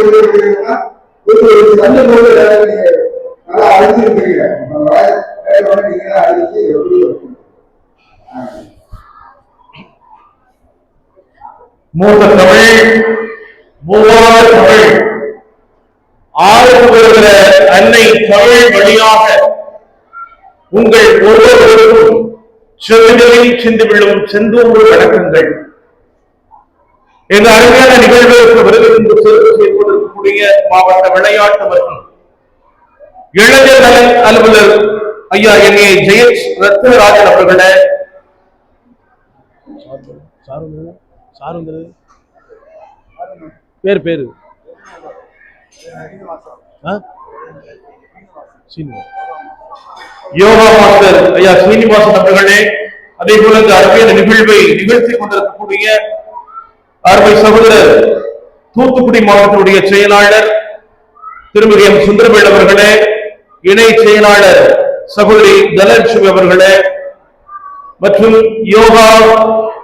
ஒரு சண்டை போது நல்லா அழிஞ்சிருக்கீங்க அழிச்சு எப்படி மூத்த தமிழ் மூவாத தமிழ் ஆறு வருகிற அன்னை தமிழ் வழியாக உங்கள் ஒவ்வொருவருக்கும் செவிகளில் சிந்து விழும் செந்தூர் வணக்கங்கள். இந்த அருமையான நிகழ்வுக்கு வருகிறது சிறப்பு செய்யப்பட்டிருக்கக்கூடிய மாவட்ட விளையாட்டு மற்றும் இளைஞர் நல அலுவலர் ஐயா என்.ஏ. ஜெயேஷ் ரத்னராஜன் அவர்களே, பேரு பேரு யோகா மாஸ்டர் ஐயா சீனிவாசன் அவர்களே, அதே போல இந்த அருமையான நிகழ்வை நிகழ்த்தி கொண்டிருக்கக்கூடிய அருமை சகோதரர் தூத்துக்குடி மாவட்டத்துடைய செயலாளர் திருமதி எம் சுந்தரவேல் அவர்களே, இணை செயலாளர் சகோதரி தனலட்சுமி அவர்களே மற்றும் யோகா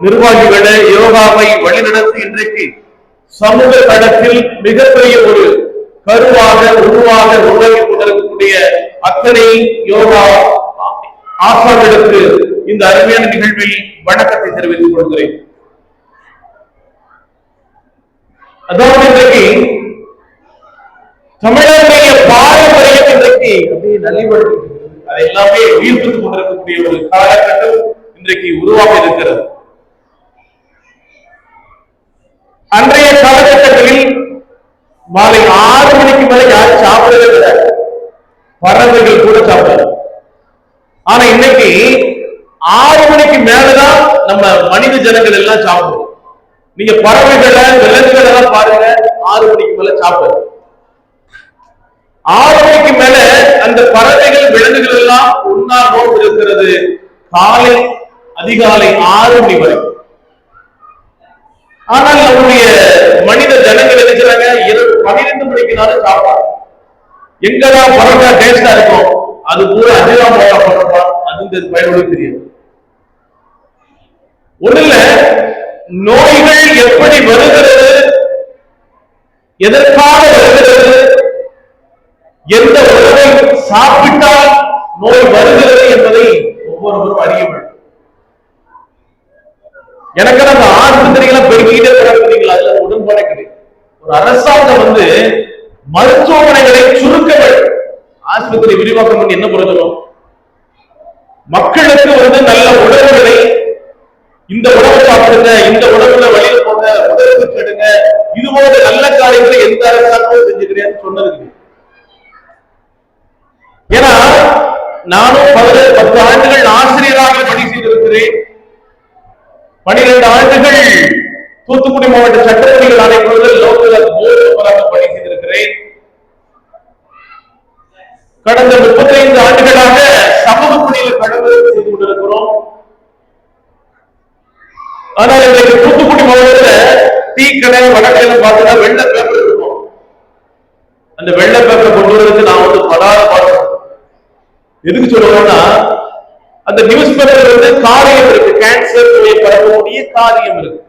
நிர்வாகிகளே, யோகாவை வழிநடத்தி இன்றைக்கு சமூக தளத்தில் மிகப்பெரிய ஒரு கருவாக உருவாக உருவாக்கி கொண்டிருக்கக்கூடிய அத்தனை யோகா ஆசான்களுக்கு இந்த அருமையான நிகழ்வில் வணக்கத்தை தெரிவித்துக் கொள்கிறேன். அதாவது இன்றைக்கு தமிழனுடைய பாரம்பரியம் இன்றைக்கு அப்படியே நலிவடைந்து அதை எல்லாமே உயிர்ப்பித்துக் கொண்டிருக்கக்கூடிய ஒரு காலகட்டம் இன்றைக்கு உருவாக இருக்கிறது. அன்றைய காலகட்டங்களில் மாலை 6 மணிக்கு மேல யாரும் சாப்பிடவே கிடையாது, பறவைகள் கூட சாப்பிடாது. ஆனா இன்னைக்கு 6 மணிக்கு மேலதான் நம்ம மனித ஜனங்கள் எல்லாம் சாப்பிடுவோம். நீங்க பறவைகளை விலங்குகள் எல்லாம் பாருங்க, 6 மணிக்கு மேல சாப்பிடுது. 6 மணிக்கு மேல அந்த பறவைகள் விலங்குகள் எல்லாம் ஒன்னா நோன்பு இருக்கிறது காலை அதிகாலை 6 மணி வரை. ஆனால் நம்முடைய மனித ஜனங்கள் நினைக்கிறாங்க இரவு 12 மணிக்குனாலும் சாப்பிடுறாங்க. எங்கதான் பரோட்டா டேஸ்டா இருக்கும் அது பூரா அதிகம் பரோட்டா, அது இந்த பயனுள்ள தெரியாது. ஒண்ணுல நோய்கள் எப்படி வருகிறது, எதற்காக வருகிறது, எந்த உணவை சாப்பிட்டால் நோய் வருகிறது என்பதை ஒவ்வொருவரும் அறிய வேண்டும். எனக்கு அந்த ஆஸ்பத்திரிகளை பெருக்கிட்டே போறீங்களா, அதுல உடன்பாடே கிடையாது. ஒரு அரசாங்கம் மருத்துவமனைகளை சுருக்க வேண்டும். ஆஸ்பத்திரி விரிவாக்கம் பண்ணி என்ன பிரயோஜனம்? மக்களுக்கு நல்ல உணவுகளை, இந்த உணவை சாப்பிடுங்க, இந்த உணவுல வழியில போங்க, உடலுக்கு கெடுங்க, இது போன்ற நல்ல காரியங்களை எந்த அரசாங்கமும் செஞ்சுக்கிறேன்னு சொன்னது. ஏன்னா நானும் 10 ஆண்டுகள் ஆசிரியராக பணி செய்திருக்கிறேன். 12 ஆண்டுகள் தூத்துக்குடி மாவட்ட சட்டப்பணிகள் ஆணைக்குழுவில் லோக்கல் போர்டு மெம்பராக பணி செய்திருக்கிறேன். கடந்த 35 ஆண்டுகளாக சமூக பணியில் கடமை செய்து கொண்டிருக்கிறோம். ஆனால் இன்றைக்கு தூத்துக்குடி மாவட்டத்தில் டீ கடை வடக்கையில பார்த்தா வெள்ள பேப்பர் இருக்கும். அந்த வெள்ள பேப்பர் கொண்டு வரதுக்கு நான் படாத பாடுறேன். எதுக்கு சொல்லுவோம்னா, அந்த நியூஸ் பேப்பர் காரியம் இருக்கு, கேன்சர் நோயை பரப்பக்கூடிய காரியம் இருக்கு.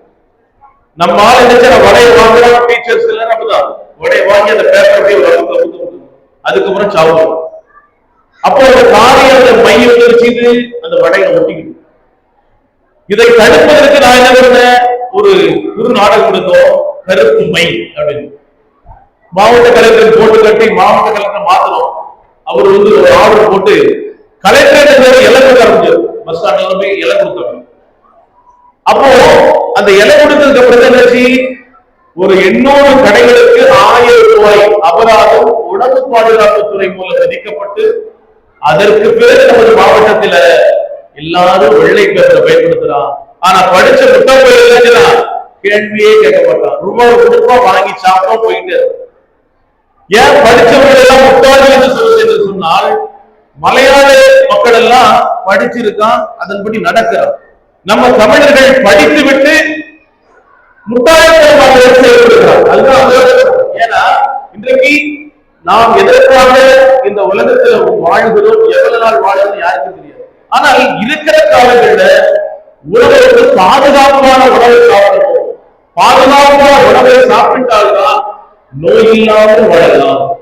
நம்மால நினைச்ச வடைய வாங்குறோம், டீச்சர்ஸ் எல்லாம் அப்படிதான் வடைய வாங்கி அந்த பேப்பர் அப்படியே அதுக்கப்புறம் சாப்பிடும். அப்போ அந்த காரியம் மையம் வச்சுது அந்த வடையை ஒட்டிக்கிட்டு. இதை தடுப்பதற்கு நான் என்ன பண்ணேன், ஒரு நாடகம் கொடுத்தோம், கருப்பு மை அப்படின்னு. மாவட்ட கலெக்டர் போட்டு கட்டி மாவட்ட கலெக்டர் மாத்தணும். அவர் ஒரு ஆர்டர் போட்டு கலெக்டரேட் இலை கொடுக்க ஆரம்பிச்சார். பஸ் ஸ்டாண்ட்ல போய் இலை கொடுத்தாங்க. அப்போ அந்த இலை கொடுத்ததுக்கு அப்புறம் என்னாச்சு, ஒரு 800 கடைகளுக்கு 1000 ரூபாய் அபராதம் உணவு பாதுகாப்புத்துறை மூலம் விதிக்கப்பட்டு, அதற்கு பிறகு நமது மாவட்டத்தில் எல்லாரும் வெள்ளை பேப்பரை பயன்படுத்துறான். ஆனா படிச்ச முட்டாள் கேள்வியே கேட்க மாட்டான், ரூபாய் கொடுப்பா வாங்கி சாப்பிட்டா போயிட்டு. ஏன் படிச்சவர்கள் எல்லாம் முட்டாள்கள் என்று சொன்னால், மலையாள மக்கள் எல்லாம் படிச்சிருக்கான், அதன்படி நடக்கிறான். நம்ம தமிழர்கள் படித்து விட்டு முட்டாள்தனமாக செயல்படுகிறார். அதுதான். ஏன்னா இன்றைக்கு நாம் எதற்காக இந்த உலகத்தில் வாழ்கிறோம், எவ்வளவு நாள் வாழணும் யாருக்கும் தெரியாது. ஆனால் இருக்கிற காலங்களில் உணவுக்கு பாதுகாப்பான உணவை சாப்பிடணும். பாதுகாப்பான உணவை சாப்பிட்டால்தான் நோய் இல்லாமல் வாழலாம்.